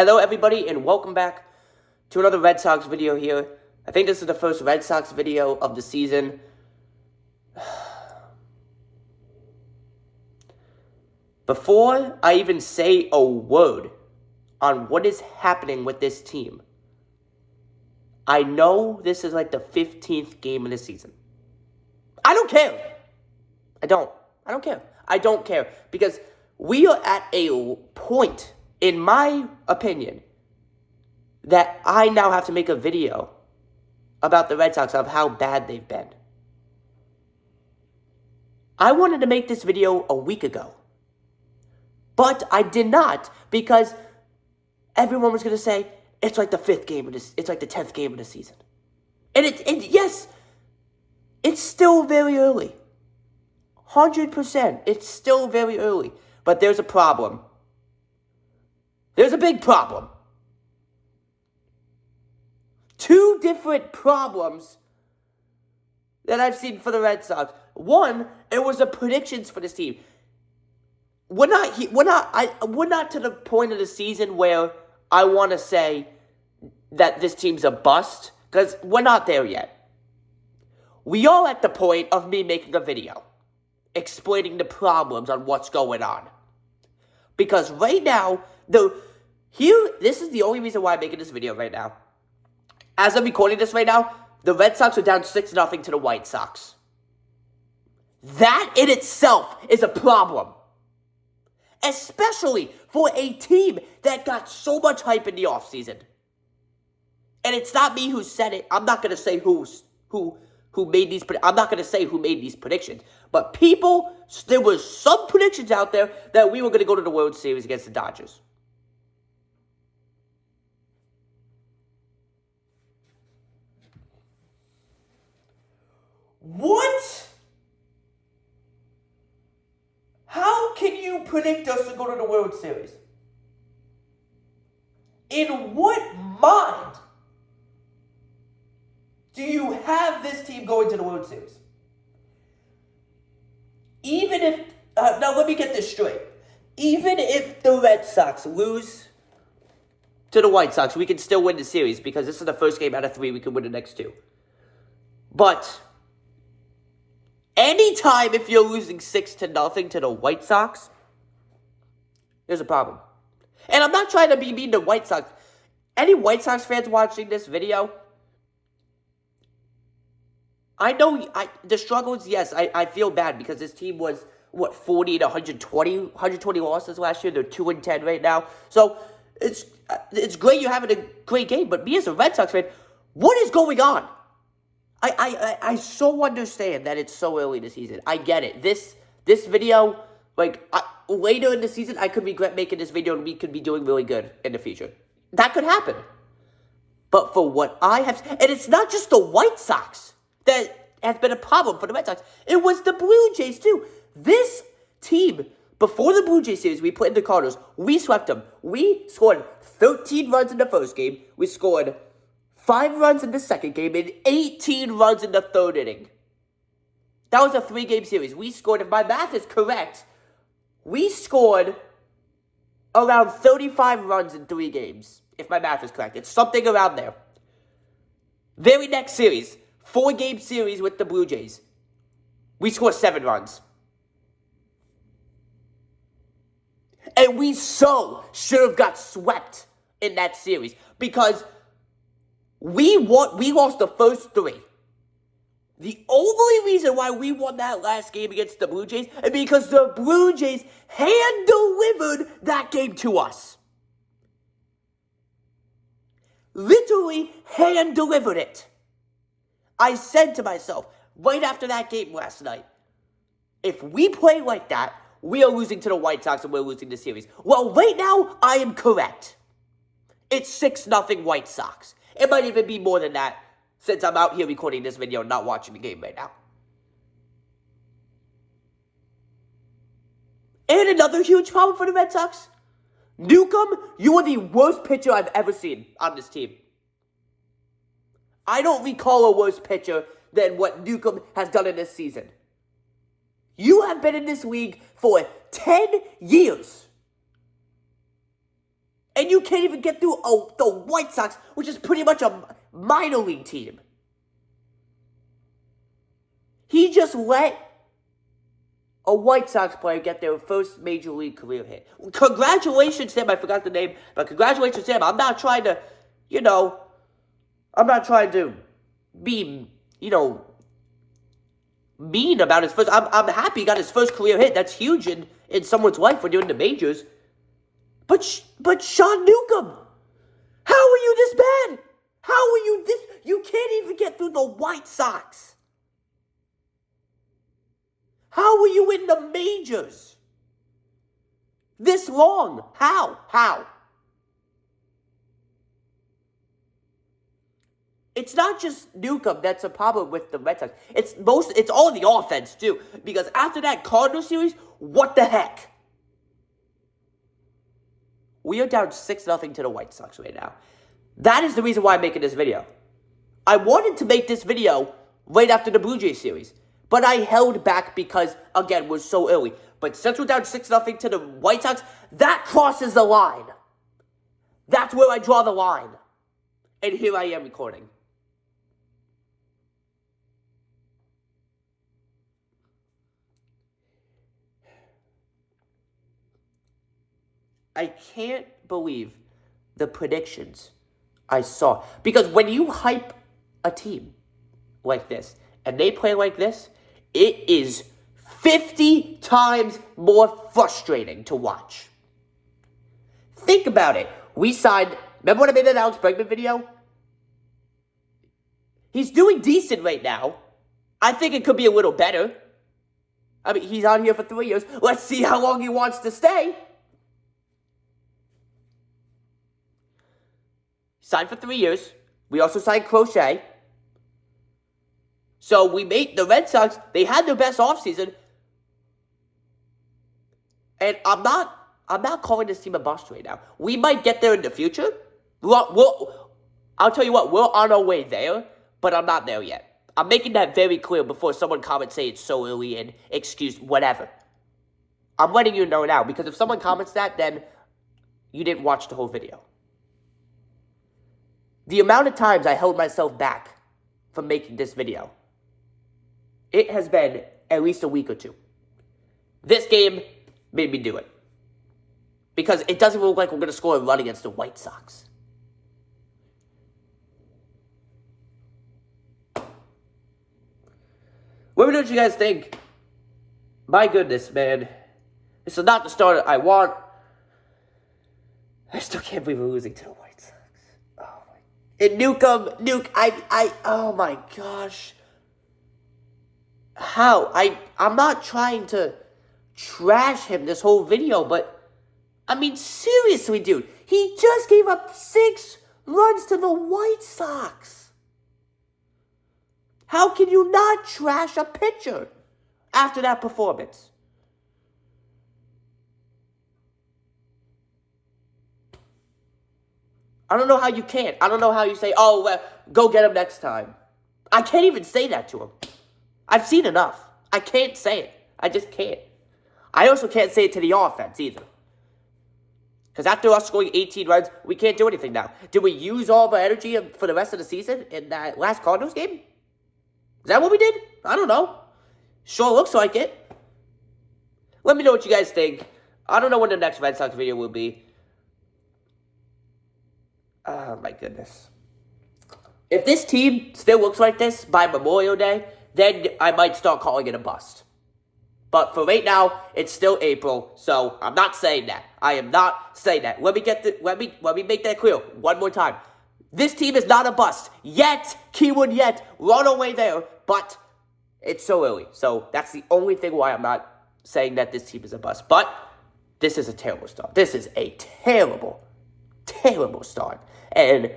Hello, everybody, and welcome back to another Red Sox video here. I think this is the first Red Sox video of the season. Before I even say a word on what is happening with this team, I know this is like the 15th game of the season. I don't care. I don't care. I don't care because we are at a point, in my opinion, that I now have to make a video about the Red Sox of how bad they've been. I wanted to make this video a week ago, but I did not because everyone was going to say, it's like the 5th game of this, it's like the 10th game of the season. And yes, it's still very early. 100%, it's still very early. But there's a problem. There's a big problem. 2 different problems that I've seen for the Red Sox. One, it was the predictions for this team. We're not to the point of the season where I want to say that this team's a bust, because we're not there yet. We are at the point of me making a video explaining the problems on what's going on. Because right now, this is the only reason why I'm making this video right now. As I'm recording this right now, the Red Sox are down 6-0 to the White Sox. That in itself is a problem. Especially for a team that got so much hype in the offseason. And it's not me who said it. I'm not going to say who made these. I'm not going to say who made these predictions. But there was some predictions out there that we were going to go to the World Series against the Dodgers. What? How can you predict us to go to the World Series? In what mind do you have this team going to the World Series? Even if, now let me get this straight. Even if the Red Sox lose to the White Sox, we can still win the series because this is the first game out of 3 we can win the next 2. But anytime if you're losing 6-0 to the White Sox, there's a problem. And I'm not trying to be mean to White Sox. Any White Sox fans watching this video, I know the struggles, yes, I feel bad because this team was, 40 to 120 losses last year. They're 2-10 right now. So it's great you're having a great game, but me as a Red Sox fan, what is going on? I so understand that it's so early in the season. I get it. This video, later in the season, I could regret making this video and we could be doing really good in the future. That could happen. But for what I have, and it's not just the White Sox that has been a problem for the Red Sox. It was the Blue Jays too. This team, before the Blue Jays series, we played the Cardinals. We swept them. We scored 13 runs in the first game. We scored 5 runs in the second game and 18 runs in the third inning. That was a 3-game series. We scored, if my math is correct, we scored around 35 runs in 3 games. If my math is correct. It's something around there. Very next series, 4-game series with the Blue Jays. We scored 7 runs. And we should have got swept in that series because we lost the first 3. The only reason why we won that last game against the Blue Jays is because the Blue Jays hand-delivered that game to us. Literally hand-delivered it. I said to myself, right after that game last night, if we play like that, we are losing to the White Sox and we're losing the series. Well, right now, I am correct. It's 6-0 White Sox. It might even be more than that since I'm out here recording this video and not watching the game right now. And another huge problem for the Red Sox. Newcomb, you are the worst pitcher I've ever seen on this team. I don't recall a worse pitcher than what Newcomb has done in this season. You have been in this league for 10 years. And you can't even get through the White Sox, which is pretty much a minor league team. He just let a White Sox player get their first major league career hit. Congratulations to him. I forgot the name, but congratulations to him. I'm not trying to, be, mean about his first. I'm happy he got his first career hit. That's huge in someone's life when you're in the majors. But Sean Newcomb, how are you this bad? How are you this? You can't even get through the White Sox. How are you in the majors this long? How? It's not just Newcomb that's a problem with the Red Sox. It's all the offense too. Because after that Cardinals series, what the heck? We are down 6-0 to the White Sox right now. That is the reason why I'm making this video. I wanted to make this video right after the Blue Jays series. But I held back because, again, we're so early. But since we're down 6-0 to the White Sox, that crosses the line. That's where I draw the line. And here I am recording. I can't believe the predictions I saw. Because when you hype a team like this, and they play like this, it is 50 times more frustrating to watch. Think about it. We signed, remember when I made that Alex Bregman video? He's doing decent right now. I think it could be a little better. I mean, he's on here for 3 years. Let's see how long he wants to stay. Signed for 3 years. We also signed Crochet. So we made the Red Sox, they had their best offseason. And I'm not calling this team a bust right now. We might get there in the future. I'll tell you what, we're on our way there, but I'm not there yet. I'm making that very clear before someone comments say it's so early and excuse whatever. I'm letting you know now, because if someone comments that, then you didn't watch the whole video. The amount of times I held myself back from making this video, it has been at least a week or two. This game made me do it. Because it doesn't look like we're going to score a run against the White Sox. Let me know what you guys think. My goodness, man. This is not the start I want. I still can't believe we're losing to the White Sox. Oh my. And Nuke, oh my gosh. How? I'm not trying to trash him this whole video, but I mean, seriously, dude. He just gave up 6 runs to the White Sox. How can you not trash a pitcher after that performance? I don't know how you can't. I don't know how you say, oh, well, go get him next time. I can't even say that to him. I've seen enough. I can't say it. I just can't. I also can't say it to the offense either. Because after us scoring 18 runs, we can't do anything now. Did we use all of our energy for the rest of the season in that last Cardinals game? Is that what we did? I don't know. Sure looks like it. Let me know what you guys think. I don't know when the next Red Sox video will be. Oh, my goodness. If this team still looks like this by Memorial Day, then I might start calling it a bust. But for right now, it's still April, so I'm not saying that. I am not saying that. Let me make that clear one more time. This team is not a bust. Yet, keyword yet, we're on our way there, but it's so early. So that's the only thing why I'm not saying that this team is a bust. But this is a terrible start. This is a terrible, terrible start. And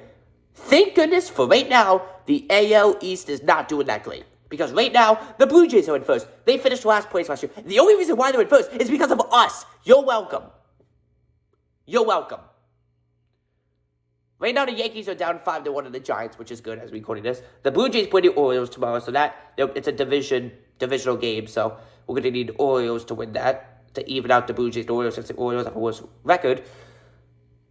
thank goodness for right now, the AL East is not doing that great. Because right now, the Blue Jays are in first. They finished last place last year. The only reason why they're in first is because of us. You're welcome. You're welcome. Right now, the Yankees are down 5-1 to the Giants, which is good as we're recording this. The Blue Jays play the Orioles tomorrow, so it's a divisional game. So we're going to need Orioles to win that, to even out the Blue Jays. The Orioles, since the Orioles have a worse record.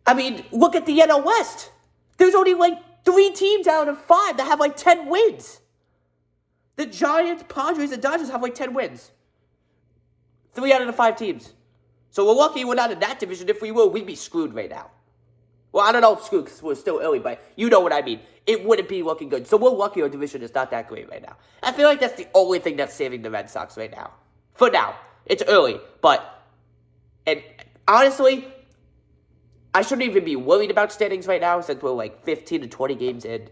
I mean, look at the NL West. There's only like 3 teams out of 5 that have like 10 wins. The Giants, Padres, and Dodgers have like 10 wins. 3 out of the 5 teams. So we're lucky we're not in that division. If we were, we'd be screwed right now. Well, I don't know if screwed because we're still early, but you know what I mean. It wouldn't be looking good. So we're lucky our division is not that great right now. I feel like that's the only thing that's saving the Red Sox right now. For now. It's early, but... And honestly, I shouldn't even be worried about standings right now since we're like 15 to 20 games in.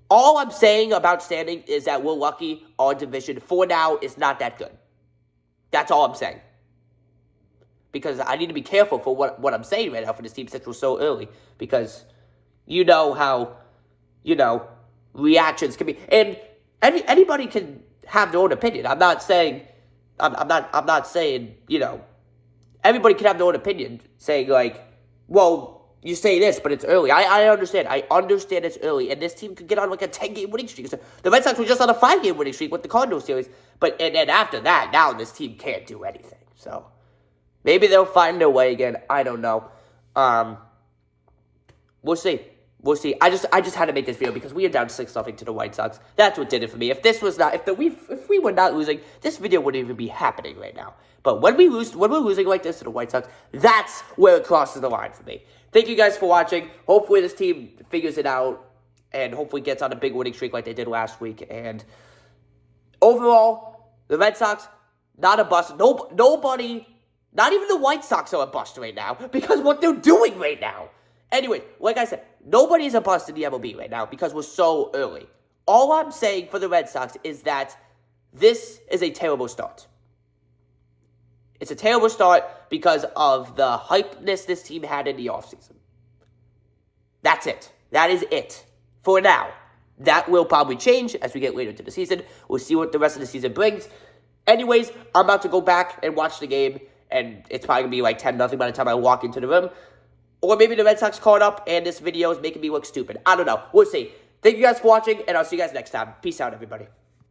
All I'm saying about standing is that we're lucky our division for now is not that good. That's all I'm saying. Because I need to be careful for what I'm saying right now for this team since we're so early. Because you know how, reactions can be. And anybody can have their own opinion. I'm not saying, everybody can have their own opinion saying like, well, you say this, but it's early. I understand. I understand it's early. And this team could get on like a 10-game winning streak. So the Red Sox were just on a 5-game winning streak with the Cardinals series. And then after that, now this team can't do anything. So maybe they'll find their way again. I don't know. We'll see. We'll see. I just had to make this video because we are down 6-0 to the White Sox. That's what did it for me. If this was not, if we were not losing, this video wouldn't even be happening right now. But when we're losing like this to the White Sox, that's where it crosses the line for me. Thank you guys for watching. Hopefully this team figures it out and hopefully gets on a big winning streak like they did last week. And overall, the Red Sox, not a bust. Nobody, not even the White Sox are a bust right now because what they're doing right now. Anyway, like I said, nobody's a bust in the MLB right now because we're so early. All I'm saying for the Red Sox is that this is a terrible start. It's a terrible start because of the hypeness this team had in the offseason. That's it. That is it for now. That will probably change as we get later into the season. We'll see what the rest of the season brings. Anyways, I'm about to go back and watch the game, and it's probably going to be like 10-0 by the time I walk into the room. Or maybe the Red Sox caught up, and this video is making me look stupid. I don't know. We'll see. Thank you guys for watching, and I'll see you guys next time. Peace out, everybody.